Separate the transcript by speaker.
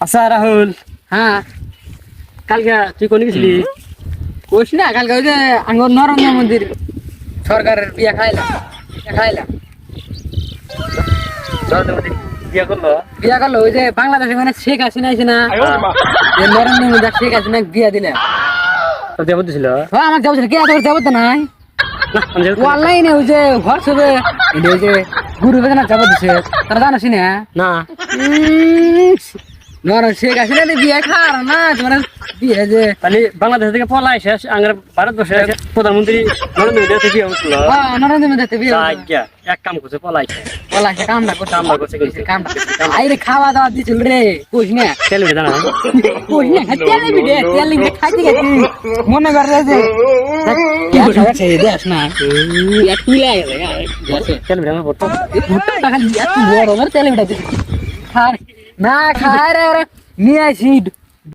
Speaker 1: আচ্ছা রাহুল,
Speaker 2: হ্যাঁ
Speaker 1: কালকে তুই কোন গেছিলি?
Speaker 2: কোশ না কালকে ওই যে আঙ্গর নরেন্দ্র মন্দির সরকারের বিয়া খাইলাম
Speaker 1: বিয়া করলো?
Speaker 2: বিয়া করলো ওই যে বাংলাদেশে মানে শেখ হাসিনা আছে না, এই নরেন্দ্র মোদী শেখ হাসিনা বিয়া দিলাম।
Speaker 1: তো দেবো দিছিল?
Speaker 2: হ্যাঁ আমার যাবো কে তোর যাবো তো নাই অনলাইনে ওই যে হোয়াটসঅ্যাপে ওই যে গুরু বেদনা যাবো দিছে তারা জানাস না
Speaker 1: না,
Speaker 2: শেখ হাসিনা বিয়ে খার না তোমার বিয়ে যে
Speaker 1: তাহলে বাংলাদেশ থেকে পলাই শেষ আঙ্গার ভারতবর্ষে প্রধানমন্ত্রী নরেন্দ্র মোদী হচ্ছে বিয়ে করছিল।
Speaker 2: নরেন্দ্র মোদী বিয়ে
Speaker 1: আজ্ঞা, এক কাম করছে, পলাইছে।
Speaker 2: বলা সে কামটা করছে
Speaker 1: কামটা করছে গেছে।
Speaker 2: কামটা আইরে খাওয়া দাওয়া দিছিল রে কইস না
Speaker 1: তেল উঠে জানা?
Speaker 2: কইস না তেল বিদে তেল লিখে খাইতে গেছি মনে করে যে দেখ না এক মিলা গেছে
Speaker 1: তেল উঠে আমার পড়তো।
Speaker 2: টাকা এত বড় না তেল বিটা দিছি খার না খায় রে নিয়ে আসি